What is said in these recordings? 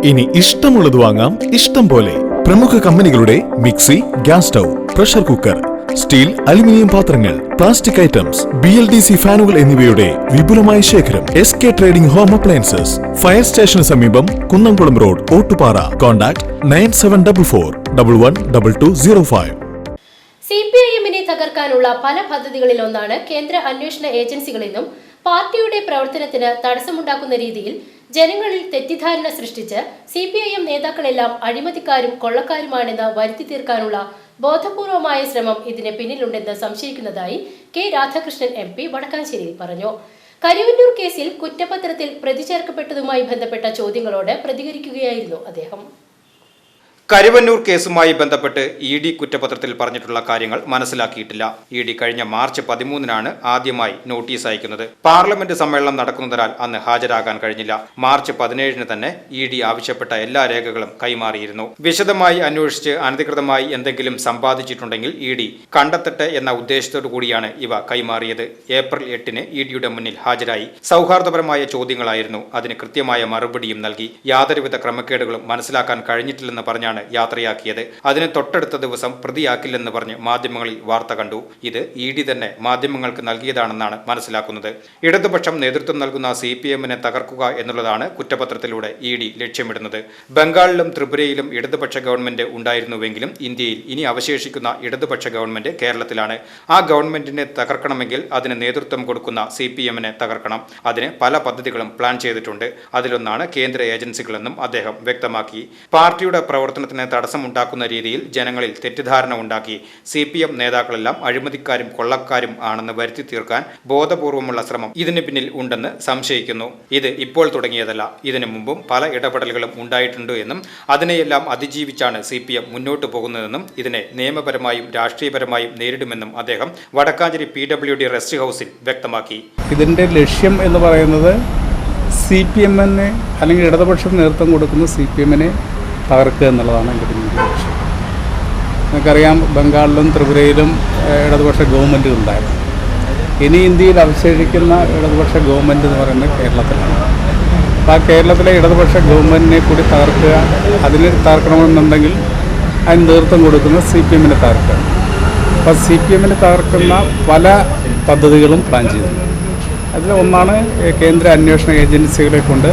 ഇനി ഇഷ്ടമുള്ളത് വാങ്ങാം ഇഷ്ടം പോലെ. പ്രമുഖ കമ്പനികളുടെ mixie, gas stove, pressure cooker, steel, aluminium പാത്രങ്ങൾ, പ്ലാസ്റ്റിക് ഐറ്റംസ്, BLDC ഫാനുകൾ എന്നിവയുടെ വിപുലമായ ശേഖരം. SK trading home appliances, fire സ്റ്റേഷന് സമീപം, കുന്നംകുളം റോഡ്, ഓട്ടുപാറ. കോൺടാക്ട് 9744112205. CPIM-നെ തകർക്കാനുള്ള പല പദ്ധതികളിലൊന്നാണ് കേന്ദ്ര അന്വേഷണ ഏജൻസികളെന്നും പാർട്ടിയുടെ പ്രവർത്തനത്തിന് തടസ്സമുണ്ടാക്കുന്ന രീതിയിൽ ജനങ്ങളിൽ തെറ്റിദ്ധാരണ സൃഷ്ടിച്ച് CPIM നേതാക്കളെല്ലാം അഴിമതിക്കാരും കൊള്ളക്കാരുമാണെന്ന് വരുത്തി തീർക്കാനുള്ള ബോധപൂർവമായ ശ്രമം ഇതിന് പിന്നിലുണ്ടെന്ന് സംശയിക്കുന്നതായി കെ രാധാകൃഷ്ണൻ MP വടക്കാഞ്ചേരിയിൽ പറഞ്ഞു. കരുവന്നൂർ കേസിൽ കുറ്റപത്രത്തിൽ പ്രതി ചേർക്കപ്പെട്ടതുമായി ബന്ധപ്പെട്ട ചോദ്യങ്ങളോട് പ്രതികരിക്കുകയായിരുന്നു അദ്ദേഹം. കരുവന്നൂർ കേസുമായി ബന്ധപ്പെട്ട് ED കുറ്റപത്രത്തിൽ പറഞ്ഞിട്ടുള്ള കാര്യങ്ങൾ മനസ്സിലാക്കിയിട്ടില്ല. ED കഴിഞ്ഞ മാർച്ച് 13-നാണ് ആദ്യമായി നോട്ടീസ് അയക്കുന്നത്. പാർലമെന്റ് സമ്മേളനം നടക്കുന്നതിനാൽ അന്ന് ഹാജരാകാൻ കഴിഞ്ഞില്ല. മാർച്ച് 17-ന് തന്നെ ED ആവശ്യപ്പെട്ട എല്ലാ രേഖകളും കൈമാറിയിരുന്നു. വിശദമായി അന്വേഷിച്ച് അനധികൃതമായി എന്തെങ്കിലും സമ്പാദിച്ചിട്ടുണ്ടെങ്കിൽ ED കണ്ടെത്തട്ടെ എന്ന ഉദ്ദേശത്തോടു കൂടിയാണ് ഇവ കൈമാറിയത്. ഏപ്രിൽ 8-ന് EDയുടെ മുന്നിൽ ഹാജരായി. സൗഹാർദ്ദപരമായ ചോദ്യങ്ങളായിരുന്നു. അതിന് കൃത്യമായ മറുപടിയും നൽകി. യാതൊരുവിധ ക്രമക്കേടുകളും മനസ്സിലാക്കാൻ കഴിഞ്ഞിട്ടില്ലെന്ന് പറഞ്ഞാണ് യാത്രയാക്കിയത്. അതിന് തൊട്ടടുത്ത ദിവസം പ്രതിയാക്കില്ലെന്ന് പറഞ്ഞ് മാധ്യമങ്ങളിൽ വാർത്ത കണ്ടു. ഇത് ED തന്നെ മാധ്യമങ്ങൾക്ക് നൽകിയതാണെന്നാണ് മനസ്സിലാക്കുന്നത്. ഇടതുപക്ഷം നേതൃത്വം നൽകുന്ന CPM-നെ തകർക്കുക എന്നുള്ളതാണ് കുറ്റപത്രത്തിലൂടെ ED ലക്ഷ്യമിടുന്നത്. ബംഗാളിലും ത്രിപുരയിലും ഇടതുപക്ഷ ഗവൺമെന്റ് ഉണ്ടായിരുന്നുവെങ്കിലും ഇന്ത്യയിൽ ഇനി അവശേഷിക്കുന്ന ഇടതുപക്ഷ ഗവൺമെന്റ് കേരളത്തിലാണ്. ആ ഗവൺമെന്റിനെ തകർക്കണമെങ്കിൽ അതിന് നേതൃത്വം കൊടുക്കുന്ന CPM-നെ തകർക്കണം. അതിന് പല പദ്ധതികളും പ്ലാൻ ചെയ്തിട്ടുണ്ട്. അതിലൊന്നാണ് കേന്ദ്ര ഏജൻസികളെന്നും അദ്ദേഹം വ്യക്തമാക്കി. പാർട്ടിയുടെ പ്രവർത്തനത്തിന് തടസ്സമുണ്ടാക്കുന്ന രീതിയിൽ ജനങ്ങളിൽ തെറ്റിദ്ധാരണ ഉണ്ടാക്കി CPM നേതാക്കളെല്ലാം അഴിമതിക്കാരും കൊള്ളക്കാരും ആണെന്ന് വരുത്തി തീർക്കാൻ ബോധപൂർവമുള്ള ശ്രമം ഇതിന് പിന്നിൽ ഉണ്ടെന്ന് സംശയിക്കുന്നു. ഇത് ഇപ്പോൾ തുടങ്ങിയതല്ല. ഇതിനു മുമ്പും പല ഇടപെടലുകളും ഉണ്ടായിട്ടുണ്ട് എന്നും അതിനെയെല്ലാം അതിജീവിച്ചാണ് CPM മുന്നോട്ട് പോകുന്നതെന്നും ഇതിനെ നിയമപരമായും രാഷ്ട്രീയപരമായും നേരിടുമെന്നും അദ്ദേഹം വടക്കാഞ്ചേരി PWD റെസ്റ്റ് ഹൗസിൽ വ്യക്തമാക്കി. ഇതിൻ്റെ ലക്ഷ്യം എന്ന് പറയുന്നത് CPM-നെ അല്ലെങ്കിൽ ഇടതുപക്ഷം നേതൃത്വം കൊടുക്കുന്ന CPM-നെ തകർക്കുക എന്നുള്ളതാണ് എൻ്റെ പിന്നിലെ ലക്ഷ്യം. നിങ്ങൾക്കറിയാം, ബംഗാളിലും ത്രിപുരയിലും ഇടതുപക്ഷ ഗവൺമെൻറ്റുകളുണ്ടായിരുന്നു. ഇനി ഇന്ത്യയിൽ അവശേഷിക്കുന്ന ഇടതുപക്ഷ ഗവൺമെൻറ് എന്ന് പറയുന്നത് കേരളത്തിലാണ്. അപ്പോൾ ആ കേരളത്തിലെ ഇടതുപക്ഷ ഗവൺമെൻറ്റിനെ കൂടി തകർക്കുക, അതിന് തകർക്കണമെന്നുണ്ടെങ്കിൽ അതിന് നേതൃത്വം കൊടുക്കുന്ന CPM-നെ തകർക്കുക. അപ്പോൾ CPM-നെ തകർക്കുന്ന പല പദ്ധതികളും പ്ലാൻ ചെയ്തിട്ടുണ്ട്. അതിൽ ഒന്നാണ് കേന്ദ്ര അന്വേഷണ ഏജൻസികളെ കൊണ്ട്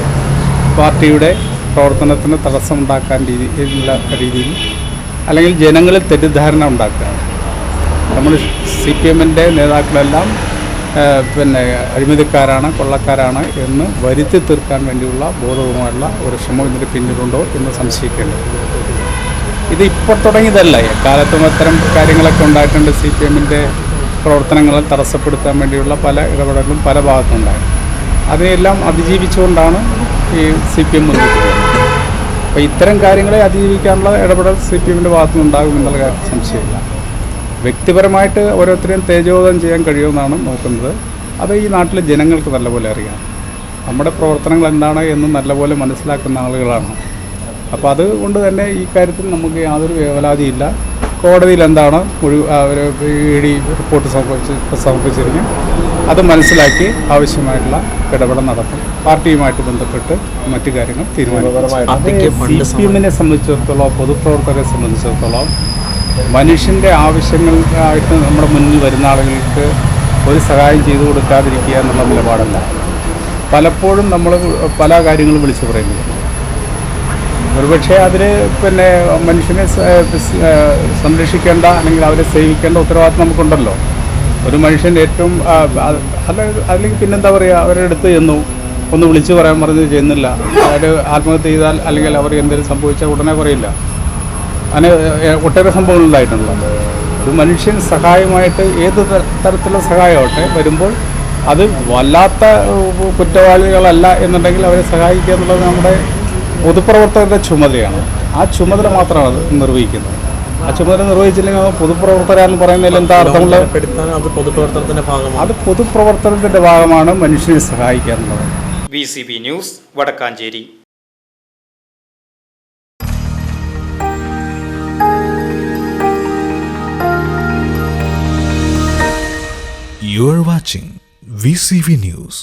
പാർട്ടിയുടെ പ്രവർത്തനത്തിന് തടസ്സമുണ്ടാക്കാൻ രീതിയിൽ അല്ലെങ്കിൽ ജനങ്ങളിൽ തെറ്റിദ്ധാരണ ഉണ്ടാക്കുക. നമ്മൾ CPM-ൻ്റെ നേതാക്കളെല്ലാം അഴിമതിക്കാരാണ്, കൊള്ളക്കാരാണ് എന്ന് വരുത്തി തീർക്കാൻ വേണ്ടിയുള്ള ബോധപൂർവമായുള്ള ഒരു ശ്രമം ഇതിന് പിന്നിലുണ്ടോ എന്ന് സംശയിക്കേണ്ടത്. ഇത് ഇപ്പോൾ തുടങ്ങിയതല്ല. എക്കാലത്തും അത്തരം കാര്യങ്ങളൊക്കെ ഉണ്ടായിട്ടുണ്ട്. CPM-ൻ്റെ പ്രവർത്തനങ്ങളെ തടസ്സപ്പെടുത്താൻ വേണ്ടിയുള്ള പല ഇടപെടലും പല ഭാഗത്തുണ്ടായി. അതിനെല്ലാം അതിജീവിച്ചുകൊണ്ടാണ് ഈ CPM മുന്നോട്ട് പോകുന്നത്. അപ്പോൾ ഇത്തരം കാര്യങ്ങളെ അതിജീവിക്കാനുള്ള ഇടപെടൽ CPM-ൻ്റെ ഭാഗത്തുനിന്നുണ്ടാകും എന്നുള്ള കാര്യം സംശയമില്ല. വ്യക്തിപരമായിട്ട് ഓരോരുത്തരെയും തേജോവധം ചെയ്യാൻ കഴിയുമെന്നാണ് നോക്കുന്നത്. അത് ഈ നാട്ടിലെ ജനങ്ങൾക്ക് നല്ലപോലെ അറിയാം. നമ്മുടെ പ്രവർത്തനങ്ങൾ എന്താണ് എന്ന് നല്ലപോലെ മനസ്സിലാക്കുന്ന ആളുകളാണ്. അപ്പോൾ അതുകൊണ്ട് തന്നെ ഈ കാര്യത്തിൽ നമുക്ക് യാതൊരു വേവലാതിയില്ല. കോടതിയിൽ എന്താണ് ED റിപ്പോർട്ട് സമർപ്പിച്ചിരിക്കും, അത് മനസ്സിലാക്കി ആവശ്യമായിട്ടുള്ള ഇടപെടൽ നടത്തും. പാർട്ടിയുമായിട്ട് ബന്ധപ്പെട്ട് മറ്റു കാര്യങ്ങൾ തീരുമാനിക്കും. CPM-നെ സംബന്ധിച്ചിടത്തോളം, പൊതുപ്രവർത്തകരെ സംബന്ധിച്ചിടത്തോളം മനുഷ്യൻ്റെ ആവശ്യങ്ങൾക്കായിട്ട് നമ്മുടെ മുന്നിൽ വരുന്ന ആളുകൾക്ക് ഒരു സഹായം ചെയ്തു കൊടുക്കാതിരിക്കുക എന്നുള്ള നിലപാടല്ല. പലപ്പോഴും നമ്മൾ പല കാര്യങ്ങളും വിളിച്ചു പറയുന്നത്. ഒരുപക്ഷെ അതിന് മനുഷ്യനെ സംരക്ഷിക്കേണ്ട അല്ലെങ്കിൽ അവരെ സേവിക്കേണ്ട ഉത്തരവാദിത്വം നമുക്കുണ്ടല്ലോ. ഒരു മനുഷ്യൻ്റെ ഏറ്റവും അല്ലെങ്കിൽ പിന്നെന്താ പറയുക, അവരുടെ അടുത്ത് ചെന്നു ഒന്ന് വിളിച്ചു പറയാൻ പറഞ്ഞ് ചെയ്യുന്നില്ല. അവർ ആത്മഹത്യ ചെയ്താൽ അല്ലെങ്കിൽ അവർ എന്തെങ്കിലും സംഭവിച്ചാൽ ഉടനെ പറയില്ല. അങ്ങനെ ഒട്ടേറെ സംഭവങ്ങൾ ഉണ്ടായിട്ടുണ്ടല്ലോ. ഒരു മനുഷ്യൻ സഹായമായിട്ട് ഏത് തരത്തിലുള്ള സഹായമാവട്ടെ വരുമ്പോൾ അത് വല്ലാത്ത കുറ്റവാളികളല്ല എന്നുണ്ടെങ്കിൽ അവരെ സഹായിക്കുക എന്നുള്ളത് നമ്മുടെ പൊതുപ്രവർത്തകരുടെ ചുമതലയാണ്. ആ ചുമതല മാത്രമാണ് അത് നിർവഹിക്കുന്നത്. ആ ചുമതല നിർവഹിച്ചില്ലെങ്കിൽ പൊതുപ്രവർത്തകരാണെന്ന് പറയുന്നതിൽ എന്താ അർത്ഥമുള്ള? അത് പൊതുപ്രവർത്തനത്തിൻ്റെ ഭാഗമാണ് മനുഷ്യനെ സഹായിക്കുക എന്നുള്ളത്. VCB news, Vadakkanchery. You are watching VCV News.